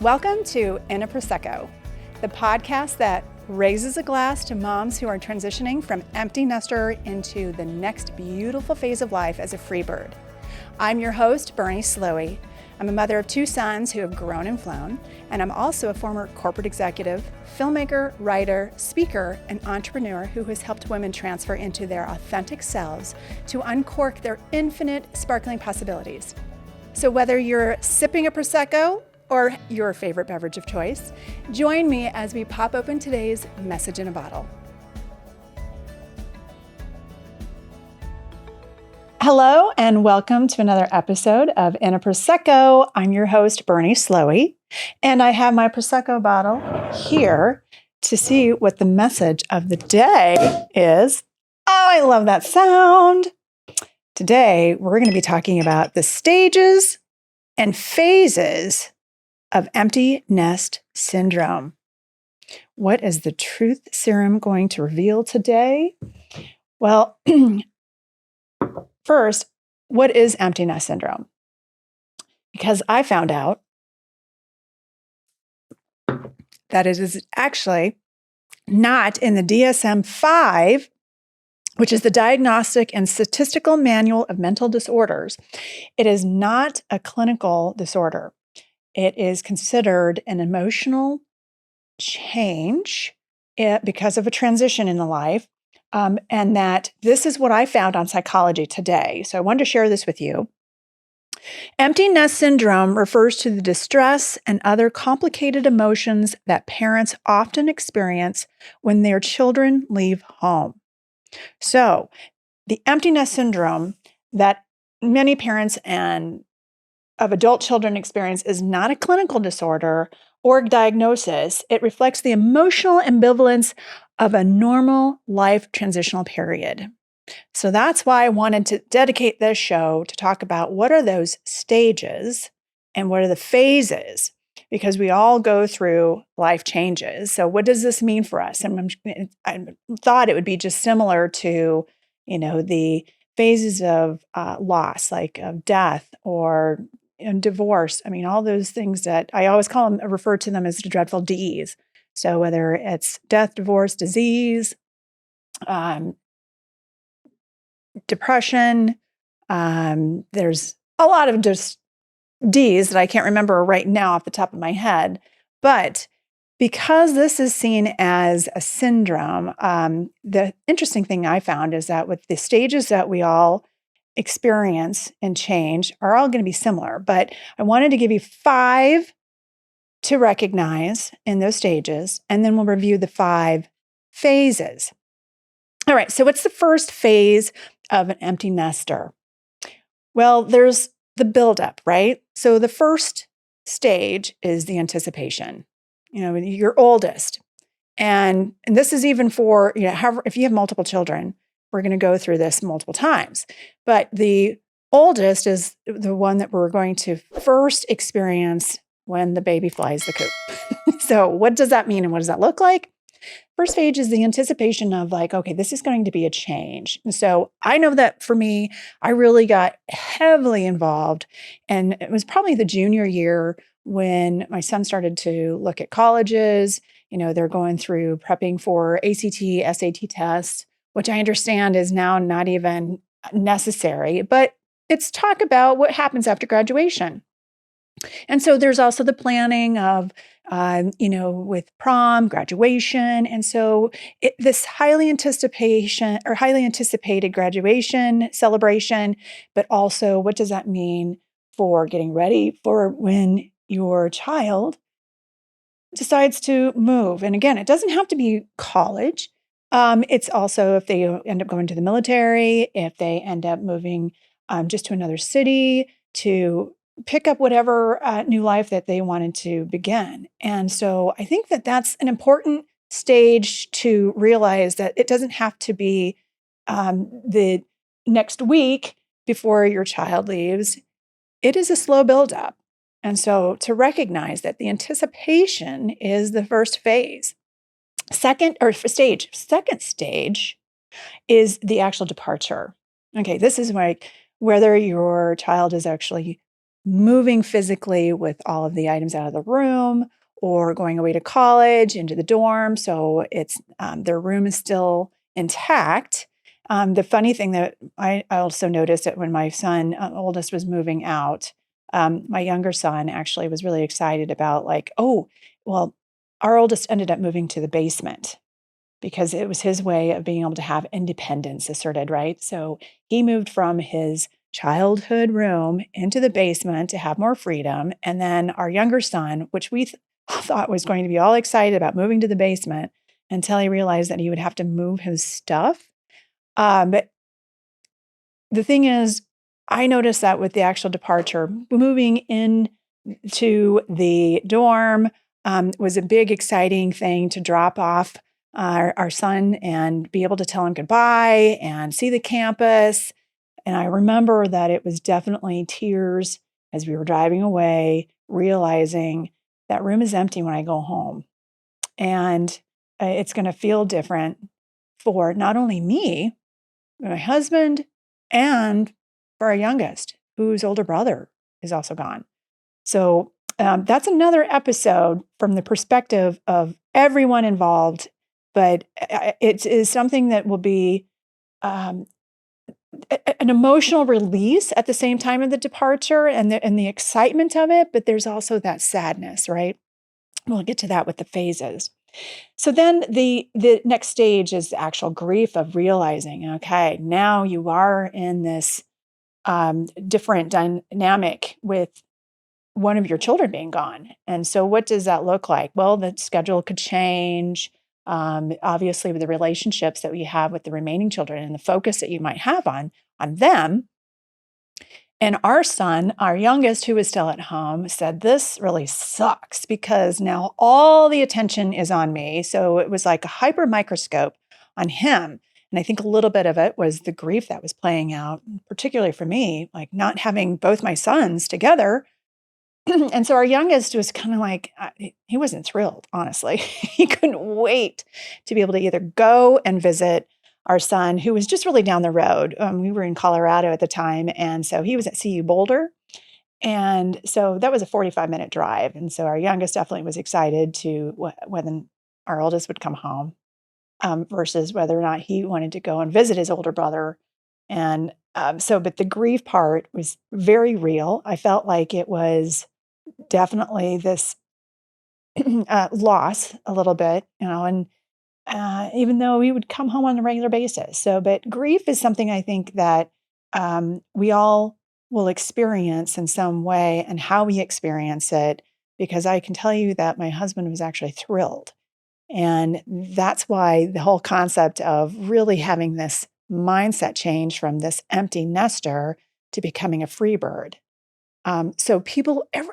Welcome to In a Prosecco, the podcast that raises a glass to moms who are transitioning from empty nester into the next beautiful phase of life as a free bird. I'm your host, Bernie Slowey. I'm a mother of two sons who have grown and flown, and I'm also a former corporate executive, filmmaker, writer, speaker, and entrepreneur who has helped women transfer into their authentic selves to uncork their infinite sparkling possibilities. So whether you're sipping a Prosecco or your favorite beverage of choice, join me as we pop open today's message in a bottle. Hello, and welcome to another episode of In a Prosecco. I'm your host, Bernie Slowey, and I have my Prosecco bottle here to see what the message of the day is. Oh, I love that sound. Today, we're going to be talking about the stages and phases of empty nest syndrome. What is the truth serum going to reveal today? Well, first, what is empty nest syndrome? Because I found out that it is actually not in the DSM-5, which is the Diagnostic and Statistical Manual of Mental Disorders. It is not a clinical disorder. It is considered an emotional change because of a transition in the life, and that this is what I found on Psychology Today. So I wanted to share this with you. Empty nest syndrome refers to the distress and other complicated emotions that parents often experience when their children leave home. So the empty nest syndrome that many parents and of adult children experience is not a clinical disorder or diagnosis. It reflects the emotional ambivalence of a normal life transitional period. So that's why I wanted to dedicate this show to talk about what are those stages and what are the phases, because we all go through life changes. So what does this mean for us? And I thought it would be just similar to, the phases of loss, like of death or divorce. I mean, all those things that I always refer to them as the dreadful Ds. So whether it's death, divorce, disease, depression, there's a lot of just Ds that I can't remember right now off the top of my head. But because this is seen as a syndrome, the interesting thing I found is that with the stages that we all experience and change are all going to be similar, but I wanted to give you 5 to recognize in those stages, and then we'll review the 5 phases. All right, so what's the first phase of an empty nester? Well, there's the buildup, right? So the first stage is the anticipation. Your oldest, and this is even for, if you have multiple children, we're going to go through this multiple times. But the oldest is the one that we're going to first experience when the baby flies the coop. So what does that mean and what does that look like? First stage is the anticipation of okay, this is going to be a change. And so I know that for me, I really got heavily involved. And it was probably the junior year when my son started to look at colleges. They're going through prepping for ACT, SAT tests, which I understand is now not even necessary, but it's talk about what happens after graduation. And so there's also the planning of, with prom, graduation. And so this highly anticipated graduation celebration, but also what does that mean for getting ready for when your child decides to move? And again, it doesn't have to be college. It's also if they end up going to the military, if they end up moving just to another city to pick up whatever new life that they wanted to begin. And so I think that that's an important stage to realize that it doesn't have to be the next week before your child leaves. It is a slow buildup. And so to recognize that the anticipation is the first phase. Second stage is the actual departure. Okay, this is like whether your child is actually moving physically with all of the items out of the room or going away to college into the dorm. So it's their room is still intact. The funny thing that I also noticed that when my son, oldest, was moving out, my younger son actually was really excited about, like, oh, well, our oldest ended up moving to the basement because it was his way of being able to have independence asserted, right? So he moved from his childhood room into the basement to have more freedom. And then our younger son, which we thought was going to be all excited about moving to the basement until he realized that he would have to move his stuff. But the thing is, I noticed that with the actual departure, moving in to the dorm was a big, exciting thing to drop off our son and be able to tell him goodbye and see the campus. And I remember that it was definitely tears as we were driving away, realizing that room is empty when I go home. And it's going to feel different for not only me, but my husband, and for our youngest, whose older brother is also gone. So that's another episode from the perspective of everyone involved, but it is something that will be an emotional release at the same time of the departure and the excitement of it, but there's also that sadness, right? We'll get to that with the phases. So then the next stage is the actual grief of realizing, okay, now you are in this different dynamic with one of your children being gone. And so what does that look like? Well, the schedule could change. Obviously, with the relationships that we have with the remaining children and the focus that you might have on them. And our son, our youngest, who was still at home, said, this really sucks because now all the attention is on me. So it was like a hyper microscope on him. And I think a little bit of it was the grief that was playing out, particularly for me, like not having both my sons together. And so our youngest was kind of like, he wasn't thrilled, honestly. He couldn't wait to be able to either go and visit our son, who was just really down the road. We were in Colorado at the time. And so he was at CU Boulder. And so that was a 45-minute drive. And so our youngest definitely was excited to whether our oldest would come home versus whether or not he wanted to go and visit his older brother. And but the grief part was very real. I felt like it was definitely this loss a little bit, and even though we would come home on a regular basis. So, but grief is something I think that we all will experience in some way, and how we experience it, because I can tell you that my husband was actually thrilled. And that's why the whole concept of really having this mindset change from this empty nester to becoming a free bird. So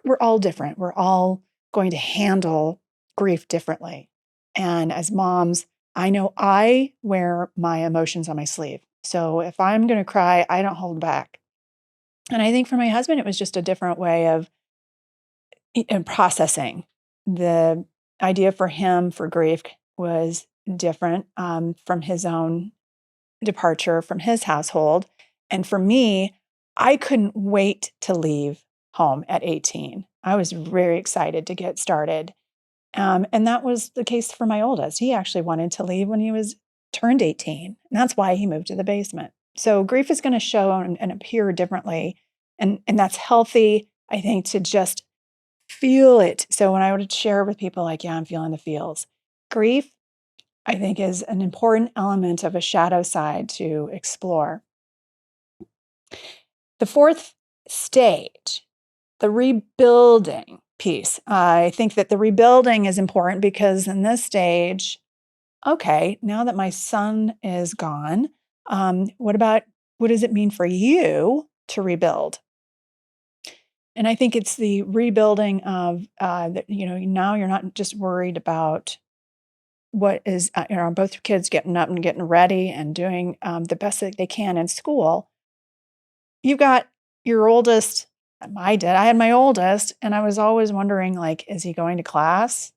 we're all different. We're all going to handle grief differently. And as moms, I know I wear my emotions on my sleeve. So if I'm going to cry, I don't hold back. And I think for my husband, it was just a different way of processing. The idea for him for grief was different from his own departure from his household. And for me, I couldn't wait to leave home at 18. I was very excited to get started. And that was the case for my oldest. He actually wanted to leave when he was turned 18. And that's why he moved to the basement. So grief is going to show and appear differently. And that's healthy, I think, to just feel it. So when I would share with people like, yeah, I'm feeling the feels. Grief, I think, is an important element of a shadow side to explore. The fourth stage, the rebuilding piece. I think that the rebuilding is important because in this stage, okay, now that my son is gone, what does it mean for you to rebuild? And I think it's the rebuilding of, now you're not just worried about what is, both kids getting up and getting ready and doing the best that they can in school. You've got your oldest. I had my oldest, and I was always wondering, like, is he going to class?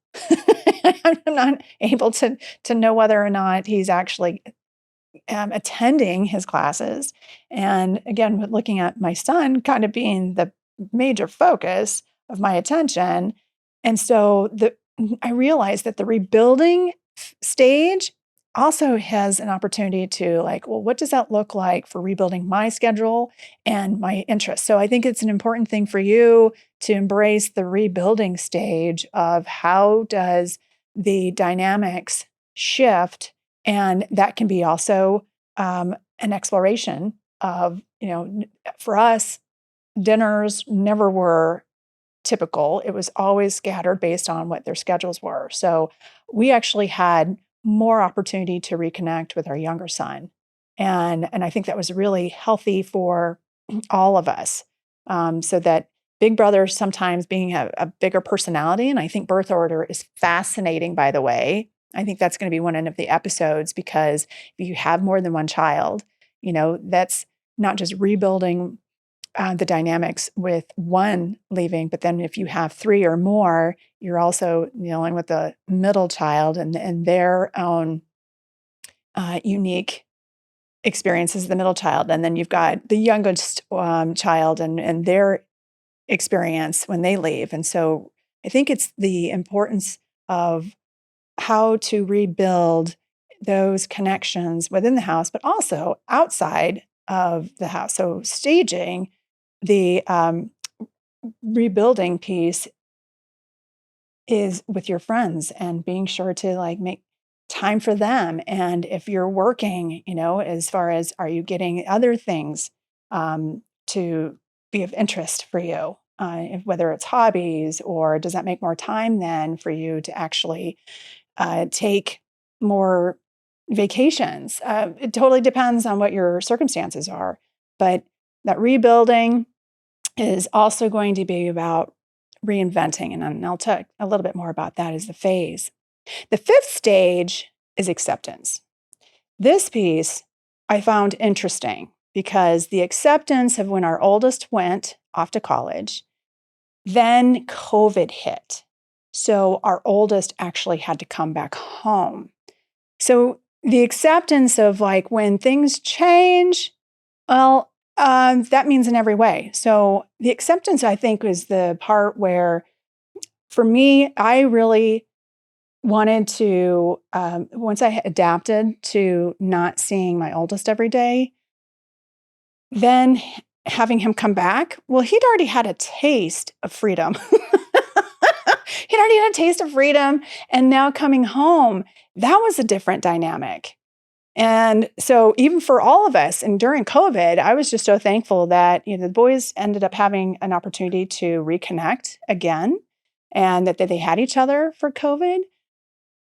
I'm not able to know whether or not he's actually attending his classes. And again, looking at my son kind of being the major focus of my attention. And so I realized that the rebuilding stage also has an opportunity to like, well, what does that look like for rebuilding my schedule and my interests? So I think it's an important thing for you to embrace the rebuilding stage of how does the dynamics shift. And that can be also an exploration of, for us, dinners never were typical. It was always scattered based on what their schedules were. So we actually had more opportunity to reconnect with our younger son. And I think that was really healthy for all of us. So that big brother sometimes being a bigger personality. And I think birth order is fascinating, by the way. I think that's going to be one of the episodes because if you have more than one child, that's not just rebuilding the dynamics with one leaving, but then if you have three or more, you're also dealing with the middle child and their own unique experiences, the middle child. And then you've got the youngest child and their experience when they leave. And so I think it's the importance of how to rebuild those connections within the house, but also outside of the house. So staging the rebuilding piece is with your friends and being sure to like make time for them. And if you're working, as far as are you getting other things to be of interest for you, whether it's hobbies or does that make more time then for you to actually take more vacations? It totally depends on what your circumstances are. But that rebuilding is also going to be about reinventing. And I'll talk a little bit more about that as the phase. The fifth stage is acceptance. This piece I found interesting because the acceptance of when our oldest went off to college, then COVID hit. So our oldest actually had to come back home. So the acceptance of like when things change, well, that means in every way. So the acceptance, I think, is the part where, for me, I really wanted to, once I adapted to not seeing my oldest every day, then having him come back, well, he'd already had a taste of freedom. He'd already had a taste of freedom. And now coming home, that was a different dynamic. And so even for all of us, and during COVID, I was just so thankful that the boys ended up having an opportunity to reconnect again and that they had each other for COVID.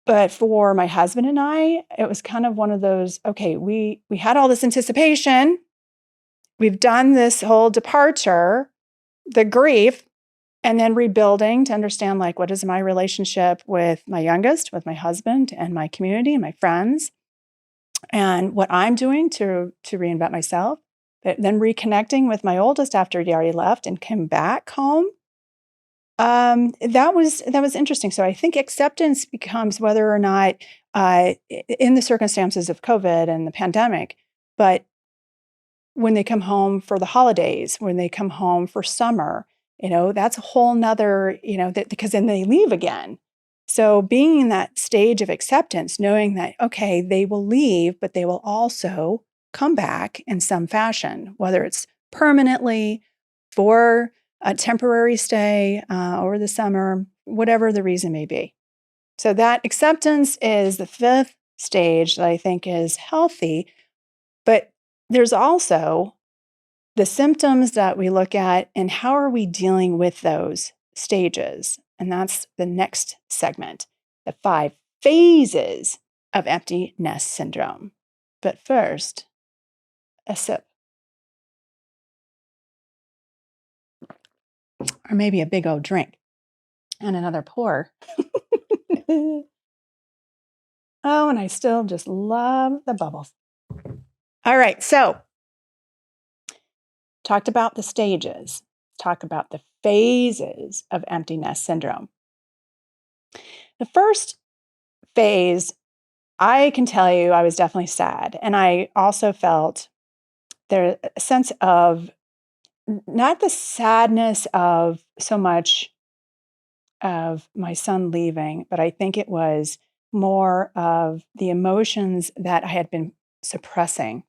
But for my husband and I, it was kind of one of those, okay, we had all this anticipation. We've done this whole departure, the grief, and then rebuilding to understand like what is my relationship with my youngest, with my husband and my community and my friends, and what I'm doing to reinvent myself. But then reconnecting with my oldest after he already left and came back home. That was interesting. So I think acceptance becomes whether or not in the circumstances of COVID and the pandemic, but when they come home for the holidays, when they come home for summer, that's a whole nother, because then they leave again. So being in that stage of acceptance, knowing that, okay, they will leave, but they will also come back in some fashion, whether it's permanently for a temporary stay over the summer, whatever the reason may be. So that acceptance is the fifth stage that I think is healthy, but there's also the symptoms that we look at and how are we dealing with those stages. And that's the next segment, the 5 phases of empty nest syndrome. But first, a sip. Or maybe a big old drink and another pour. Oh, and I still just love the bubbles. All right, so talked about the stages, talk about the phases of empty nest syndrome. The first phase, I can tell you I was definitely sad. And I also felt there a sense of not the sadness of so much of my son leaving, but I think it was more of the emotions that I had been suppressing,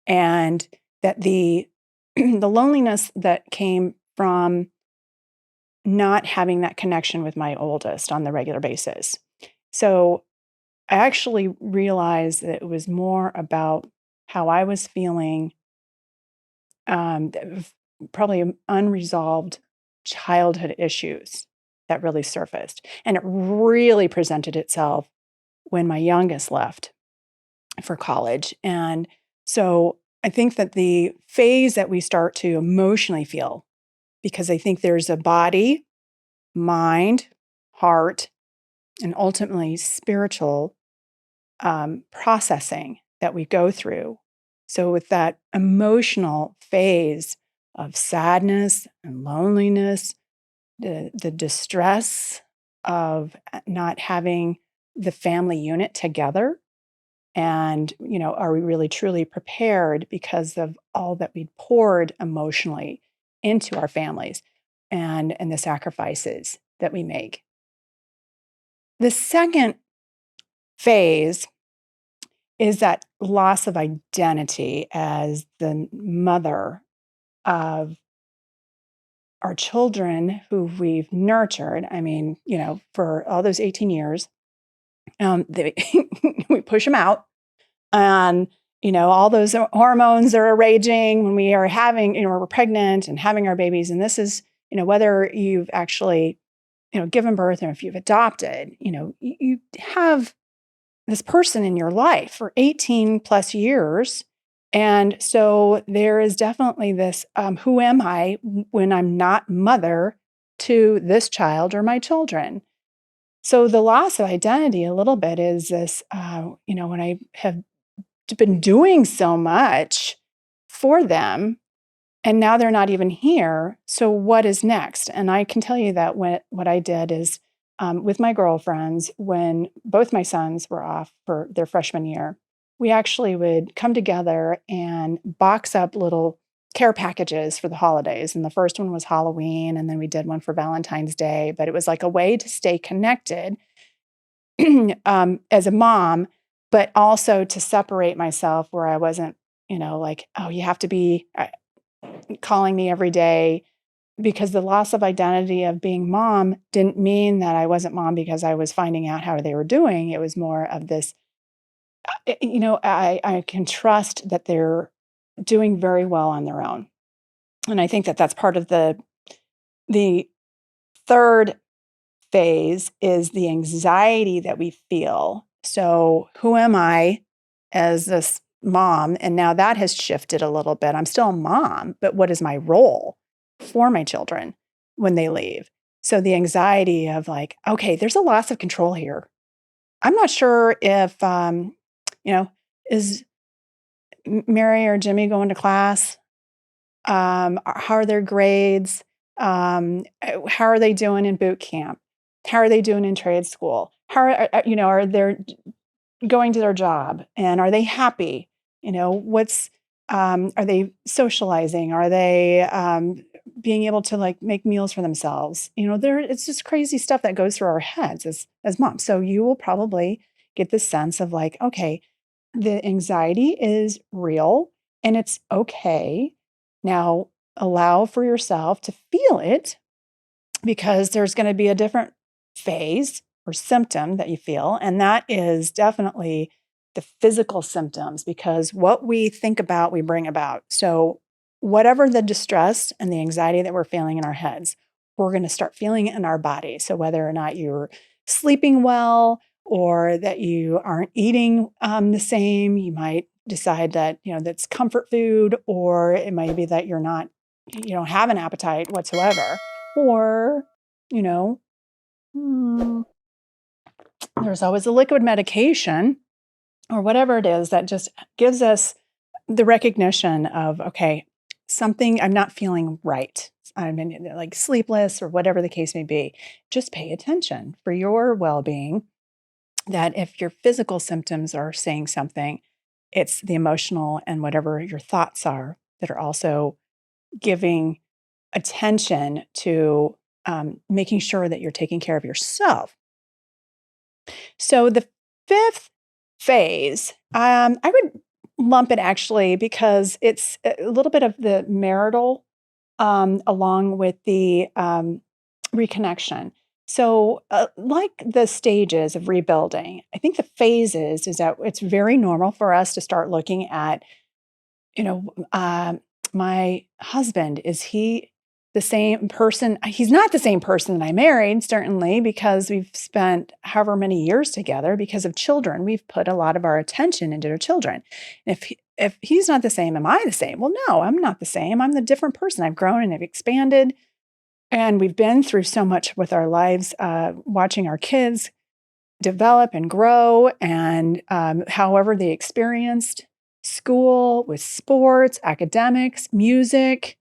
and that the the loneliness that came from not having that connection with my oldest on the regular basis. So I actually realized that it was more about how I was feeling, probably unresolved childhood issues that really surfaced. And it really presented itself when my youngest left for college. And so I think that the phase that we start to emotionally feel, because I think there's a body, mind, heart, and ultimately spiritual processing that we go through. So, with that emotional phase of sadness and loneliness, the distress of not having the family unit together, and are we really truly prepared because of all that we poured emotionally into our families, and the sacrifices that we make. The second phase is that loss of identity as the mother of our children who we've nurtured. I mean, for all those 18 years, they, we push them out. And, all those hormones are raging when we are having, we're pregnant and having our babies. And this is, whether you've actually, given birth or if you've adopted, you have this person in your life for 18 plus years. And so there is definitely this, who am I when I'm not mother to this child or my children? So the loss of identity a little bit is this, when I have been doing so much for them, and now they're not even here. So what is next? And I can tell you that what I did is, with my girlfriends, when both my sons were off for their freshman year, we actually would come together and box up little care packages for the holidays. And the first one was Halloween, and then we did one for Valentine's Day. But it was like a way to stay connected as a mom, but also to separate myself where I wasn't, like, oh, you have to be calling me every day, because the loss of identity of being mom didn't mean that I wasn't mom because I was finding out how they were doing. It was more of this, I can trust that they're doing very well on their own. And I think that that's part of the third phase is the anxiety that we feel. So, who am I as this mom? And now that has shifted a little bit. I'm still a mom, but what is my role for my children when they leave? So, the anxiety of like, okay, there's a loss of control here. I'm not sure if, is Mary or Jimmy going to class? How are their grades? How are they doing in boot camp? How are they doing in trade school? Are they going to their job, and are they happy? Are they socializing? Are they being able to like make meals for themselves? It's just crazy stuff that goes through our heads as moms. So you will probably get this sense of like, okay, the anxiety is real and it's okay. Now allow for yourself to feel it, because there's going to be a different phase or symptom that you feel. And that is definitely the physical symptoms, because what we think about, we bring about. So, whatever the distress and the anxiety that we're feeling in our heads, we're going to start feeling it in our body. So, whether or not you're sleeping well or that you aren't eating the same, you might decide that, that's comfort food, or it might be that you don't have an appetite whatsoever. Or, you know, mm, there's always a liquid medication or whatever it is that just gives us the recognition of, okay, something, I'm not feeling right. I'm like sleepless or whatever the case may be. Just pay attention for your well being, that if your physical symptoms are saying something, it's the emotional and whatever your thoughts are that are also giving attention to making sure that you're taking care of yourself. So the fifth phase, I would lump it actually because it's a little bit of the marital along with the reconnection. So, like the stages of rebuilding, I think the phases is that it's very normal for us to start looking at, you know, my husband, is he the same person? He's not the same person that I married, certainly, because we've spent however many years together because of children. We've put a lot of our attention into our children. If he's not the same, am I the same? Well, no, I'm not the same. I'm the different person. I've grown and I've expanded, and we've been through so much with our lives, watching our kids develop and grow, and however they experienced school, with sports, academics, music,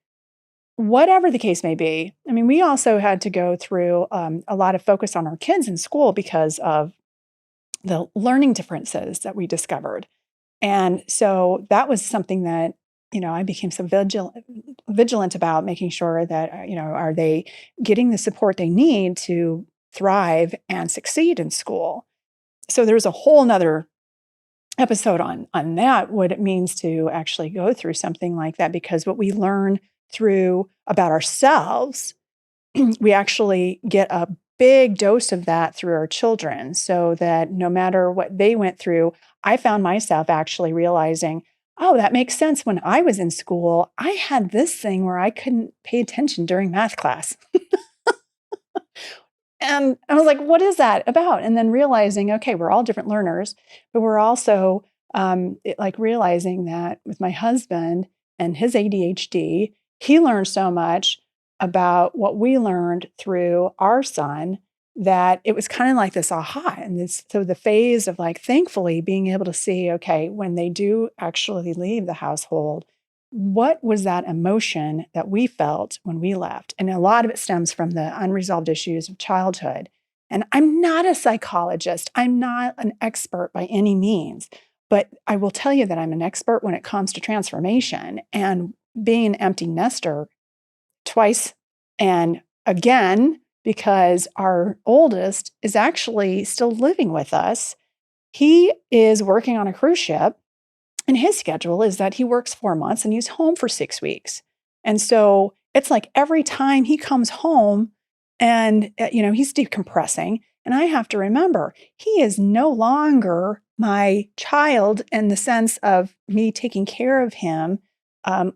whatever the case may be. I mean, we also had to go through a lot of focus on our kids in school because of the learning differences that we discovered. And so that was something that, I became so vigilant about making sure that, are they getting the support they need to thrive and succeed in school? So there's a whole nother episode on that, what it means to actually go through something like that, because what we learn through about ourselves, we actually get a big dose of that through our children, so that no matter what they went through, I found myself actually realizing, oh, that makes sense. When I was in school, I had this thing where I couldn't pay attention during math class. And I was like, what is that about? And then realizing, okay, we're all different learners, but we're also like realizing that with my husband and his ADHD, he learned so much about what we learned through our son, that it was kind of like this aha. And so the phase of, like, thankfully being able to see, okay, when they do actually leave the household, what was that emotion that we felt when we left? And a lot of it stems from the unresolved issues of childhood. And I'm not a psychologist, I'm not an expert by any means, but I will tell you that I'm an expert when it comes to transformation. And being an empty nester twice, and again, because our oldest is actually still living with us, he is working on a cruise ship, and his schedule is that he works 4 months and he's home for 6 weeks. And so it's like every time he comes home and, he's decompressing. And I have to remember, he is no longer my child in the sense of me taking care of him,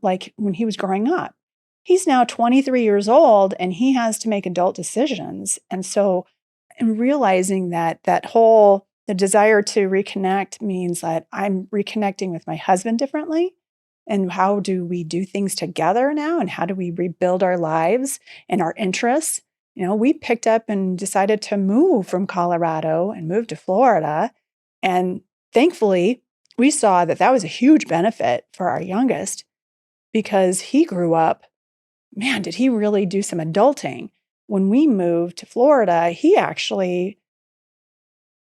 like when he was growing up. He's now 23 years old and he has to make adult decisions. And so I'm realizing that the desire to reconnect means that I'm reconnecting with my husband differently. And how do we do things together now? And how do we rebuild our lives and our interests? We picked up and decided to move from Colorado and move to Florida. And thankfully, we saw that that was a huge benefit for our youngest, because he grew up, man, did he really do some adulting. When we moved to Florida, he actually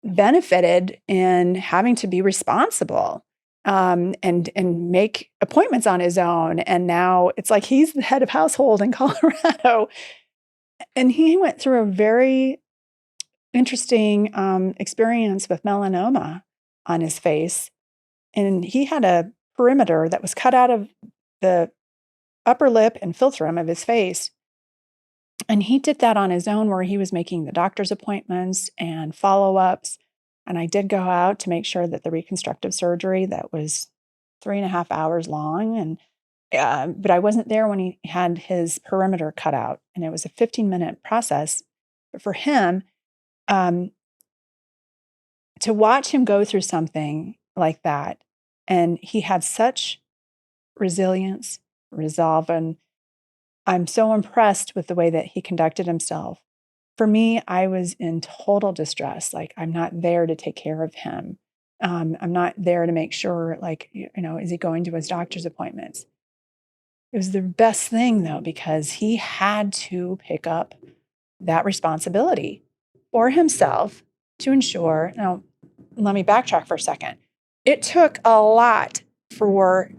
benefited in having to be responsible, and make appointments on his own. And now it's like he's the head of household in Colorado. And he went through a very interesting experience with melanoma on his face. And he had a perimeter that was cut out of the upper lip and philtrum of his face. And he did that on his own, where he was making the doctor's appointments and follow-ups. And I did go out to make sure that the reconstructive surgery that was 3.5 hours long, and but I wasn't there when he had his perimeter cut out, and it was a 15-minute process. But for him, um, to watch him go through something like that, and he had such resilience, resolve, and I'm so impressed with the way that he conducted himself. For me, I was in total distress. Like, I'm not there to take care of him. I'm not there to make sure, like, is he going to his doctor's appointments? It was the best thing, though, because he had to pick up that responsibility for himself to ensure. Now, let me backtrack for a second. It took a lot for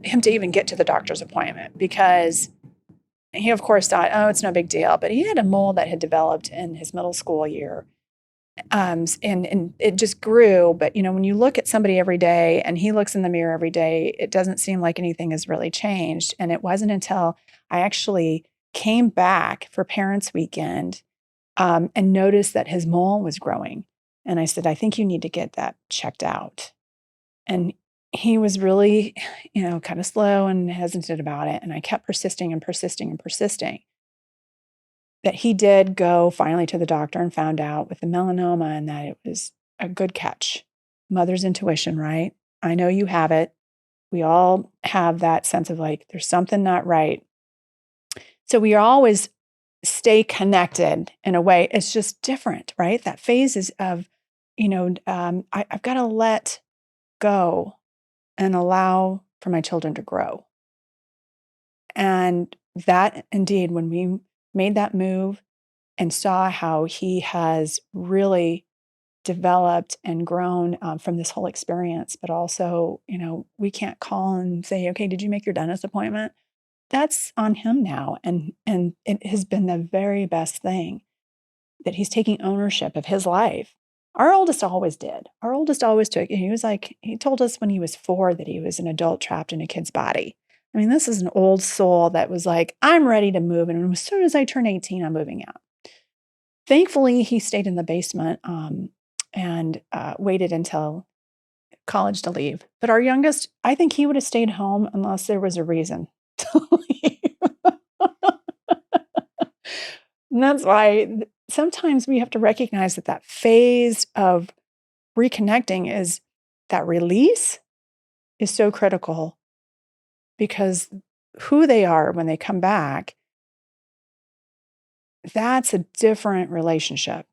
him to even get to the doctor's appointment because he, of course, thought, oh, it's no big deal. But he had a mole that had developed in his middle school year. And it just grew. But, when you look at somebody every day and he looks in the mirror every day, it doesn't seem like anything has really changed. And it wasn't until I actually came back for Parents Weekend and noticed that his mole was growing. And I said, I think you need to get that checked out. And he was really, kind of slow and hesitant about it. And I kept persisting and persisting and persisting. That he did go finally to the doctor and found out with the melanoma and that it was a good catch. Mother's intuition, right? I know you have it. We all have that sense of like, there's something not right. So we always stay connected in a way. It's just different, right? That phase is of, I've got to let go and allow for my children to grow. And that indeed, when we made that move and saw how he has really developed and grown from this whole experience, but also, we can't call and say, okay, did you make your dentist appointment? That's on him now. And it has been the very best thing that he's taking ownership of his life. Our oldest always did. Our oldest always took, he told us when he was 4 that he was an adult trapped in a kid's body. I mean, this is an old soul that was like, I'm ready to move. And as soon as I turn 18, I'm moving out. Thankfully, he stayed in the basement and waited until college to leave. But our youngest, I think he would have stayed home unless there was a reason to leave. And that's why sometimes we have to recognize that phase of reconnecting is that release is so critical because who they are when they come back, that's a different relationship.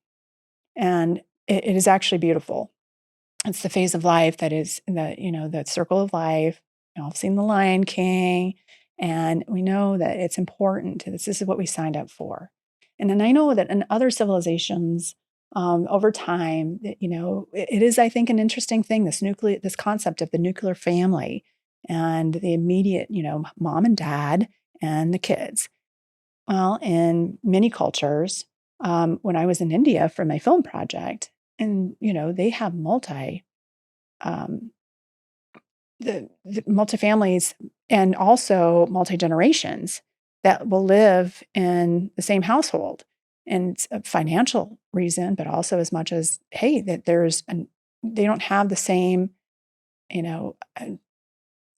And it is actually beautiful. It's the phase of life that is the circle of life. I've seen The Lion King, and we know that it's important. This is what we signed up for. And then I know that in other civilizations, over time, it is, I think, an interesting thing. This concept of the nuclear family and the immediate, mom and dad and the kids. Well, in many cultures, when I was in India for my film project, and they have um, the multi-families and also multi-generations that will live in the same household. And it's a financial reason, but also as much as, hey, that they don't have the same,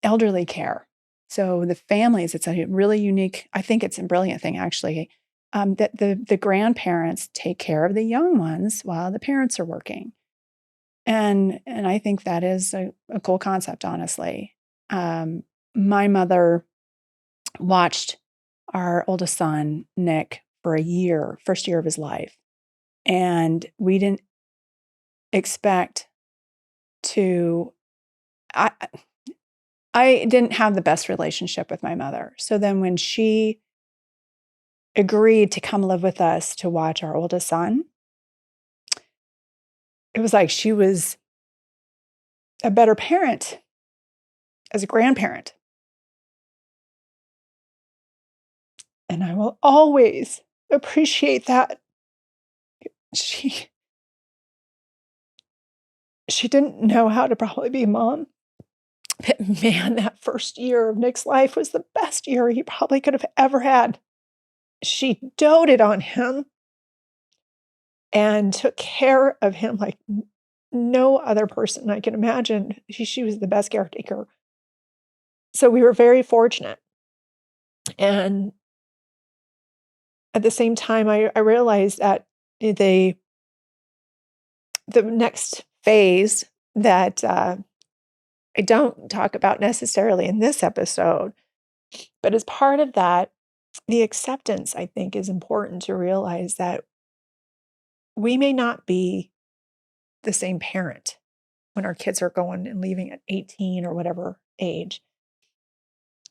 elderly care. So the families, it's a really unique, I think it's a brilliant thing actually, that the grandparents take care of the young ones while the parents are working. And I think that is a cool concept, honestly. My mother watched our oldest son, Nick, for a year, first year of his life. And we didn't expect to, I didn't have the best relationship with my mother. So then when she agreed to come live with us to watch our oldest son, it was like she was a better parent as a grandparent. And I will always appreciate that. She didn't know how to probably be a mom. But man, that first year of Nick's life was the best year he probably could have ever had. She doted on him and took care of him like no other person I can imagine. She was the best caretaker. So we were very fortunate. And at the same time, I realized that the next phase that I don't talk about necessarily in this episode, but as part of that, the acceptance, I think, is important to realize that we may not be the same parent when our kids are going and leaving at 18 or whatever age,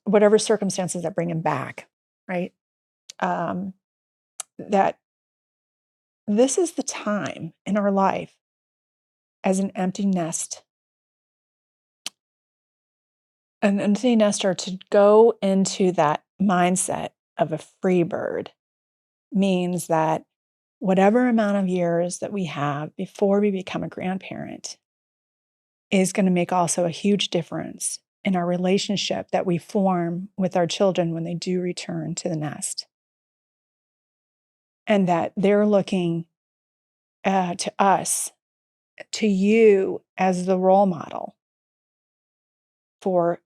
whatever circumstances that bring them back, right? That this is the time in our life as an empty nest an empty nester, to go into that mindset of a free bird means that whatever amount of years that we have before we become a grandparent is going to make also a huge difference in our relationship that we form with our children when they do return to the nest. And that they're looking to us, to you as the role model for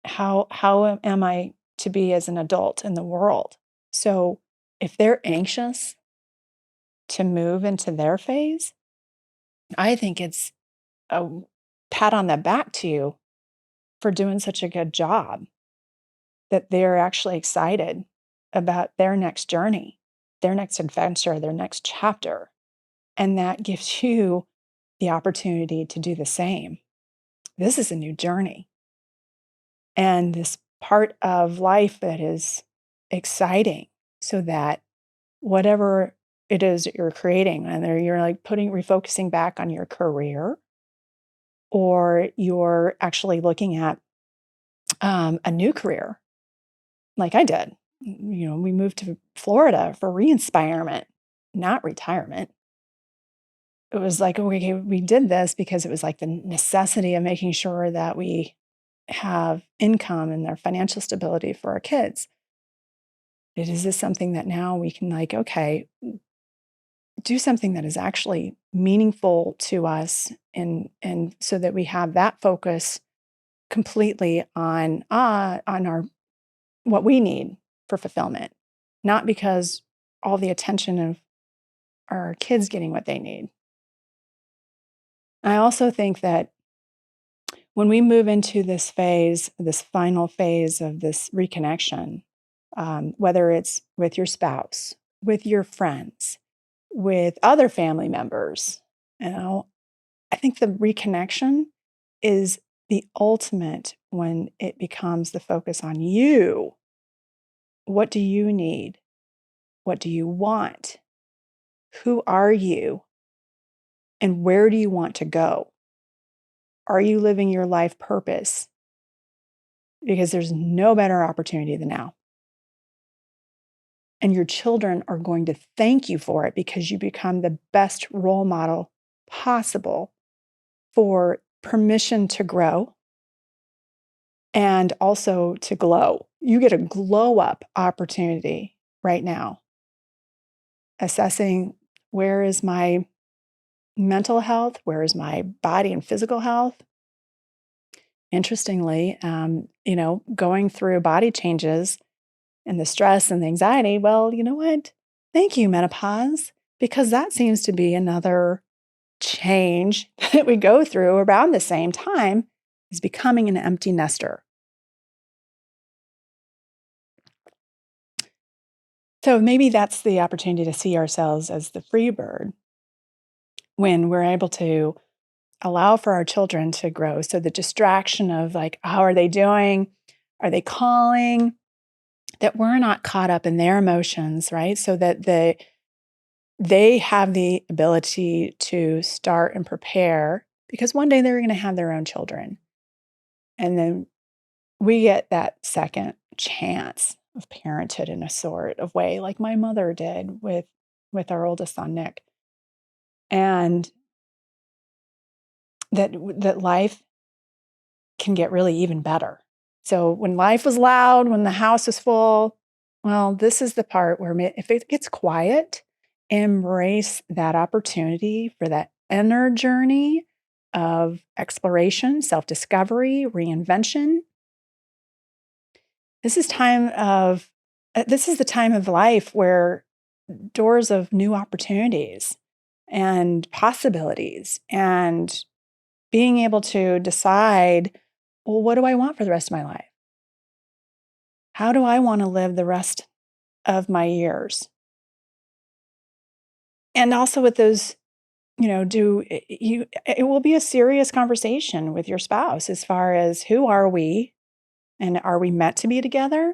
how am I to be as an adult in the world. So if they're anxious to move into their phase, I think it's a pat on the back to you for doing such a good job, that they're actually excited about their next journey, their next adventure, their next chapter. And that gives you the opportunity to do the same. This is a new journey. And this part of life that is exciting, so that whatever it is that you're creating, whether you're like refocusing back on your career, or you're actually looking at a new career, like I did. We moved to Florida for re-inspirement, not retirement. It was like, okay, we did this because it was like the necessity of making sure that we have income and their financial stability for our kids. Is this something that now we can, like, okay, do something that is actually meaningful to us, and so that we have that focus completely on our what we need for fulfillment, not because all the attention of our kids getting what they need. I also think that when we move into this phase, this final phase of this reconnection, whether it's with your spouse, with your friends, with other family members, I think the reconnection is the ultimate when it becomes the focus on you. What do you need? What do you want? Who are you? And where do you want to go? Are you living your life purpose? Because there's no better opportunity than now. And your children are going to thank you for it, because you become the best role model possible for permission to grow and also to glow. You get a glow up opportunity right now, assessing, where is my mental health? Where is my body and physical health? Interestingly, going through body changes and the stress and the anxiety, well, you know what? Thank you, menopause, because that seems to be another change that we go through around the same time, is becoming an empty nester. So maybe that's the opportunity to see ourselves as the free bird when we're able to allow for our children to grow. So the distraction of, like, how are they doing? Are they calling? That we're not caught up in their emotions, right? So that they have the ability to start and prepare, because one day they're going to have their own children. And then we get that second chance of parenthood in a sort of way, like my mother did with our oldest son, Nick. And that life can get really even better. So when life was loud, when the house was full, well, this is the part where, if it gets quiet, embrace that opportunity for that inner journey of exploration, self-discovery, reinvention. This is the time of life where doors of new opportunities and possibilities, and being able to decide, well, what do I want for the rest of my life? How do I want to live the rest of my years? And also with those, it will be a serious conversation with your spouse, as far as, who are we, and are we meant to be together?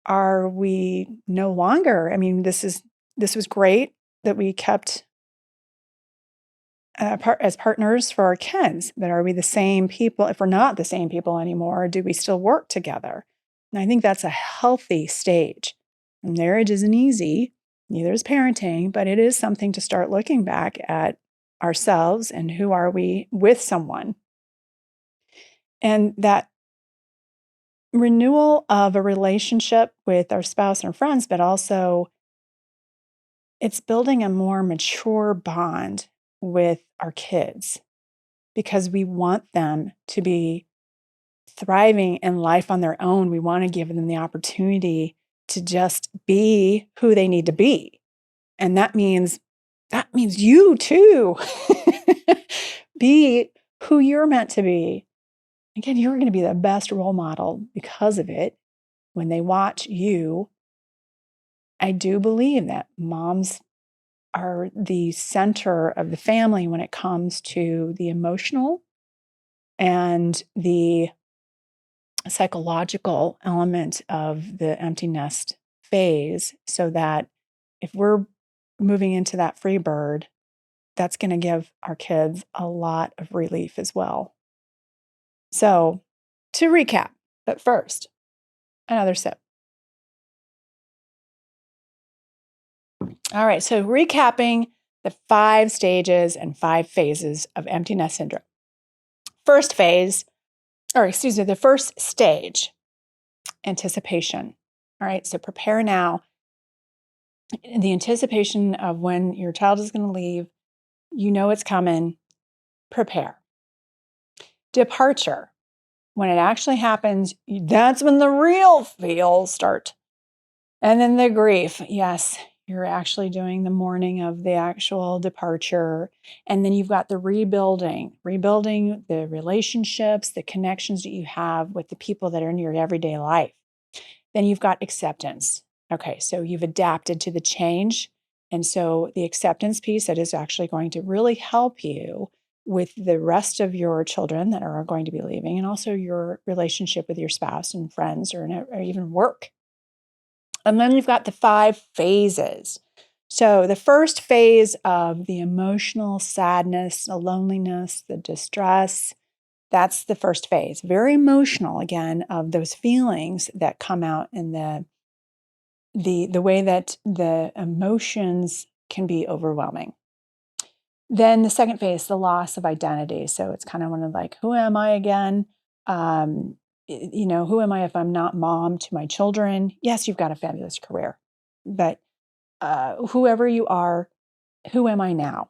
Are we no longer? I mean, this was great that we kept as partners for our kids. But are we the same people? If we're not the same people anymore, do we still work together? And I think that's a healthy stage. Marriage isn't easy, neither is parenting, but it is something to start looking back at ourselves and who are we with someone. And that renewal of a relationship with our spouse and friends, but also it's building a more mature bond with our kids because we want them to be thriving in life on their own. We want to give them the opportunity to just be who they need to be. And that means you too. Be who you're meant to be. Again, you're going to be the best role model because of it. When they watch you, I do believe that moms are the center of the family when it comes to the emotional and the psychological element of the empty nest phase, so that if we're moving into that free bird, that's going to give our kids a lot of relief as well. So, to recap, but first, another sip. All right, so recapping the 5 stages and 5 phases of empty nest syndrome. The first stage, anticipation. All right, so prepare now. In the anticipation of when your child is going to leave, you know it's coming, prepare. Departure. When it actually happens, that's when the real feels start. And then the grief. Yes, you're actually doing the mourning of the actual departure. And then you've got the rebuilding the relationships, the connections that you have with the people that are in your everyday life. Then you've got acceptance. Okay, so you've adapted to the change. And so the acceptance piece that is actually going to really help you with the rest of your children that are going to be leaving, and also your relationship with your spouse and friends or even work. And then you've got the 5 phases. So the first phase of the emotional sadness, the loneliness, the distress, that's the first phase. Very emotional, again, of those feelings that come out in the way that the emotions can be overwhelming. Then the second phase, the loss of identity. So it's kind of one of like, who am I again? Who am I if I'm not mom to my children? Yes, you've got a fabulous career, but whoever you are, who am I now?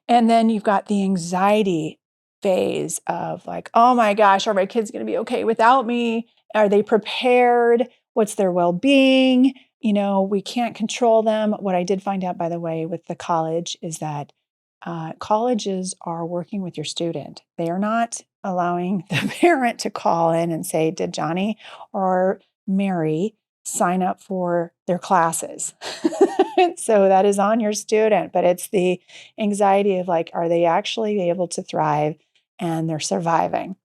And then you've got the anxiety phase of like, oh my gosh, are my kids going to be okay without me? Are they prepared? What's their well-being? We can't control them. What I did find out, by the way, with the college is that colleges are working with your student. They are not allowing the parent to call in and say, did Johnny or Mary sign up for their classes? So that is on your student, but it's the anxiety of like, are they actually able to thrive and they're surviving?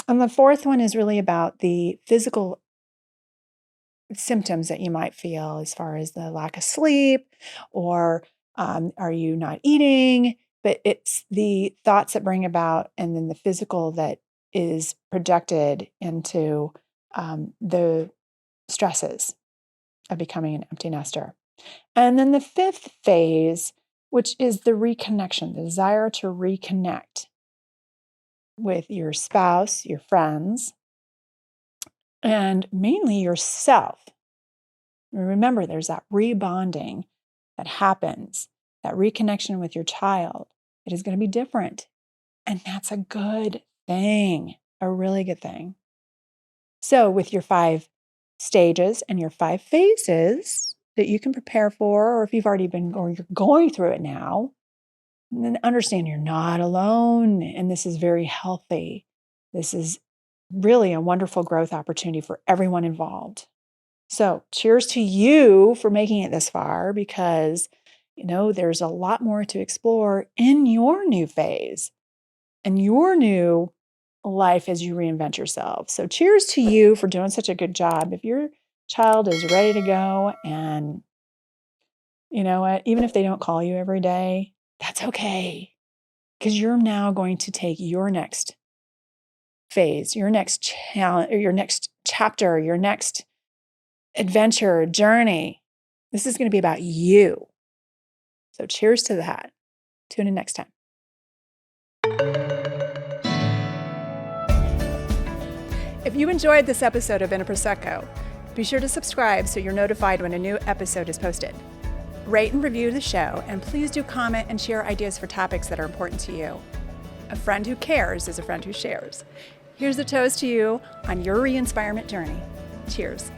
And the fourth one is really about the physical symptoms that you might feel as far as the lack of sleep or are you not eating? But it's the thoughts that bring about and then the physical that is projected into the stresses of becoming an empty nester. And then the 5th phase, which is the reconnection, the desire to reconnect with your spouse, your friends, and mainly yourself. Remember, there's that rebonding that happens, that reconnection with your child. It is going to be different. And that's a good thing, a really good thing. So with your 5 stages and your 5 phases that you can prepare for, or if you've already been or you're going through it now, then understand you're not alone. And this is very healthy. This is really a wonderful growth opportunity for everyone involved. So cheers to you for making it this far, because there's a lot more to explore in your new phase and your new life as you reinvent yourself. So cheers to you for doing such a good job. If your child is ready to go, and you know what, even if they don't call you every day, That's okay. Because you're now going to take your next phase, your next challenge, or your next chapter, your next adventure, journey. This is going to be about you. So cheers to that. Tune in next time. If you enjoyed this episode of In a Prosecco, be sure to subscribe so you're notified when a new episode is posted. Rate and review the show, and please do comment and share ideas for topics that are important to you. A friend who cares is a friend who shares. Here's a toast to you on your re-inspirement journey. Cheers.